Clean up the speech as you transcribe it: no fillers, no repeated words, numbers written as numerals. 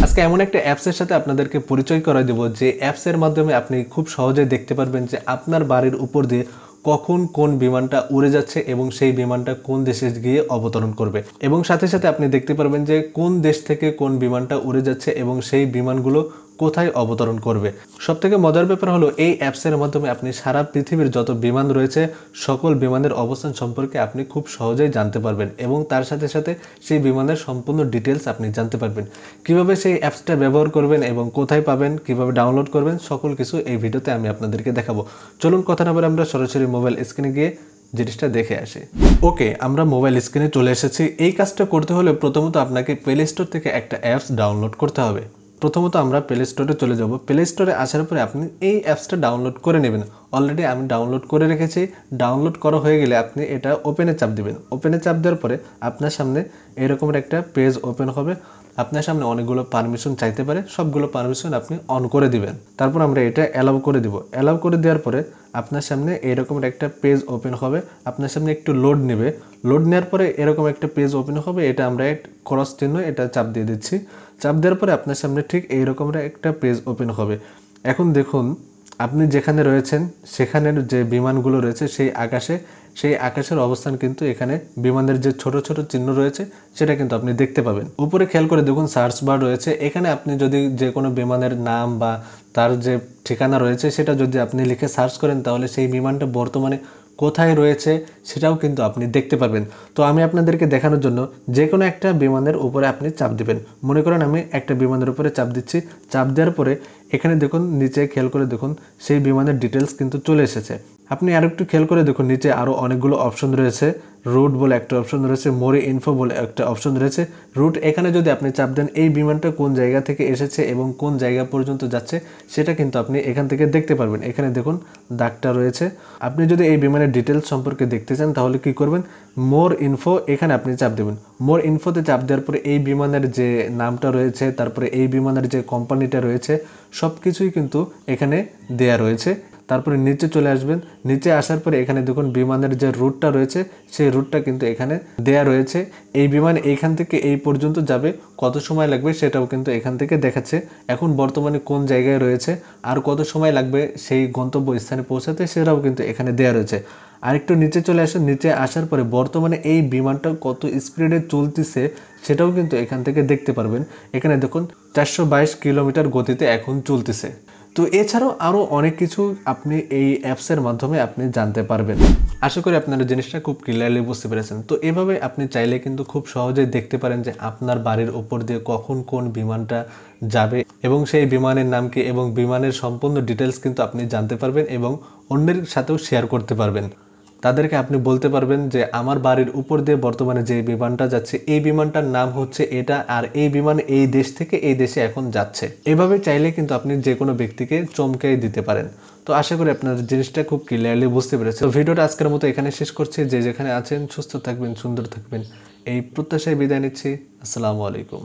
আজকে এমন একটা অ্যাপসের সাথে আপনাদেরকে পরিচয় করাই দেব যে অ্যাপসের মাধ্যমে আপনি খুব সহজেই দেখতে পারবেন যে আপনার বাড়ির উপর দিয়ে কখন কোন বিমানটা উড়ে যাচ্ছে এবং সেই বিমানটা কোন দেশে গিয়ে অবতরণ করবে এবং সাথে সাথে আপনি দেখতে পারবেন যে কোন দেশ থেকে কোন বিমানটা উড়ে যাচ্ছে এবং সেই বিমানগুলো কোথায় অবতরণ করবে। সবথেকে মজার ব্যাপার হলো এই অ্যাপসের মাধ্যমে আপনি সারা পৃথিবীর যত বিমান রয়েছে সকল বিমানের অবস্থান সম্পর্কে আপনি খুব সহজেই জানতে পারবেন এবং তার সাথে সাথে সেই বিমানের সম্পূর্ণ ডিটেলস আপনি জানতে পারবেন। কিভাবে সেই অ্যাপসটা ব্যবহার করবেন এবং কোথায় পাবেন, কিভাবে ডাউনলোড করবেন, সকল কিছু এই ভিডিওতে আমি আপনাদেরকে দেখাবো। চলুন কথা না বলে আমরা সরাসরি মোবাইল স্ক্রিনে গিয়ে জিনিসটা দেখে আসি। ওকে, আমরা মোবাইল স্ক্রিনে চলে এসেছি। এই কাজটা করতে হলে প্রথমত আপনাকে প্লে স্টোর থেকে একটা অ্যাপস ডাউনলোড করতে হবে। প্রথমত আমরা প্লে স্টোরে চলে যাব। প্লে স্টোরে আসার পরে আপনি এই অ্যাপসটা ডাউনলোড করে নেবেন। অলরেডি আমি ডাউনলোড করে রেখেছি। ডাউনলোড করা হয়ে গেলে আপনি এটা ওপেনে চাপ দিবেন। ওপেনে চাপ দেওয়ার পরে আপনার সামনে এরকমের একটা পেজ ওপেন হবে। আপনার সামনে অনেকগুলো পারমিশন চাইতে পারে, সবগুলো পারমিশন আপনি অন করে দিবেন। তারপর আমরা এটা অ্যালাউ করে দিব। অ্যালাউ করে দেওয়ার পরে আপনার সামনে এরকমের একটা পেজ ওপেন হবে। আপনার সামনে একটু লোড নেবে। লোড নেওয়ার পরে এরকম একটা পেজ ওপেন হবে। এটা আমরা ক্রস চিহ্ন এটা চাপ দিয়ে দিচ্ছি। চাপ দেওয়ার পরে আপনার সামনে ঠিক এইরকমের একটা পেজ ওপেন হবে। এখন দেখুন আপনি যেখানে রয়েছেন সেখানের যে বিমানগুলো রয়েছে সেই আকাশের অবস্থান কিন্তু এখানে বিমানের যে ছোট ছোট চিহ্ন রয়েছে সেটা কিন্তু আপনি দেখতে পাবেন। উপরে খেয়াল করে দেখুন সার্চ বার রয়েছে। এখানে আপনি যদি যে কোনো বিমানের নাম বা তার যে ঠিকানা রয়েছে সেটা যদি আপনি লিখে সার্চ করেন তাহলে সেই বিমানটা বর্তমানে কোথায় রয়েছে সেটাও কিন্তু আপনি দেখতে পারবেন। তো আমি আপনাদেরকে দেখানোর জন্য যে কোনো একটা বিমানের উপরে আপনি চাপ দিবেন। মনে করেন আমি একটা বিমানের উপরে চাপ দিচ্ছি। চাপ দেওয়ার পরে এখানে দেখুন নিচে খেয়াল করে দেখুন সেই বিমানের ডিটেলস কিন্তু চলে এসেছে। আপনি আরো একটু খেয়াল করে দেখুন নিচে আরও অনেকগুলো অপশন রয়েছে। রুট বলে একটা অপশন রয়েছে, মোরে ইনফো বলে একটা অপশন রয়েছে। রুট এখানে যদি আপনি চাপ দেন এই বিমানটা কোন জায়গা থেকে এসেছে এবং কোন জায়গা পর্যন্ত যাচ্ছে সেটা কিন্তু আপনি এখান থেকে দেখতে পারবেন। এখানে দেখুন দাগটা রয়েছে। আপনি যদি এই বিমানের ডিটেলস সম্পর্কে দেখতে চান তাহলে কি করবেন, মোর ইনফো এখানে আপনি চাপ দেবেন। মোর ইনফোতে চাপ দেওয়ার পরে এই বিমানের যে নামটা রয়েছে, তারপরে এই বিমানের যে কোম্পানিটা রয়েছে সব কিছুই কিন্তু এখানে দেয়া রয়েছে। তারপরে নিচে চলে আসবেন। নিচে আসার পরে এখানে দেখুন বিমানের যে রুটটা রয়েছে সেই রুটটা কিন্তু এখানে দেয়া রয়েছে। এই বিমান এইখান থেকে এই পর্যন্ত যাবে, কত সময় লাগবে সেটাও কিন্তু এখান থেকে দেখাচ্ছে। এখন বর্তমানে কোন জায়গায় রয়েছে আর কত সময় লাগবে সেই গন্তব্য স্থানে পৌঁছাতে সেটাও কিন্তু এখানে দেয়া রয়েছে। আরেকটু নিচে চলে আসুন। নিচে আসার পরে বর্তমানে এই বিমানটা কত স্পিডে চলতেছে সেটাও কিন্তু এখান থেকে দেখতে পারবেন। এখানে দেখুন 422 কিলোমিটার গতিতে এখন চলতেছে। তো এছাড়াও আরও অনেক কিছু আপনি এই অ্যাপসের মাধ্যমে আপনি জানতে পারবেন। আশা করি আপনারা জিনিসটা খুব ক্লিয়ারলি বুঝতে পেরেছেন। তো এভাবে আপনি চাইলে কিন্তু খুব সহজেই দেখতে পারেন যে আপনার বাড়ির উপর দিয়ে কখন কোন বিমানটা যাবে এবং সেই বিমানের নাম কি এবং বিমানের সম্পূর্ণ ডিটেলস কিন্তু আপনি জানতে পারবেন এবং অন্যের সাথেও শেয়ার করতে পারবেন। তাদেরকে আপনি বলতে পারবেন যে আমার বাড়ির উপর দিয়ে বর্তমানে যে বিমানটা যাচ্ছে এই বিমানটার নাম হচ্ছে এটা আর এই বিমান এই দেশ থেকে এই দেশে এখন যাচ্ছে। এভাবে চাইলে কিন্তু আপনি যে কোনো ব্যক্তিকে চমকে দিতে পারেন। তো আশা করি আপনার জিনিসটা খুব ক্লিয়ারলি বুঝতে পেরেছেন। তো ভিডিওটা আজকের মতো এখানে শেষ করছি। যে যেখানে আছেন সুস্থ থাকবেন, সুন্দর থাকবেন এই প্রত্যাশায় বিদায় নিচ্ছি। আসসালামু আলাইকুম।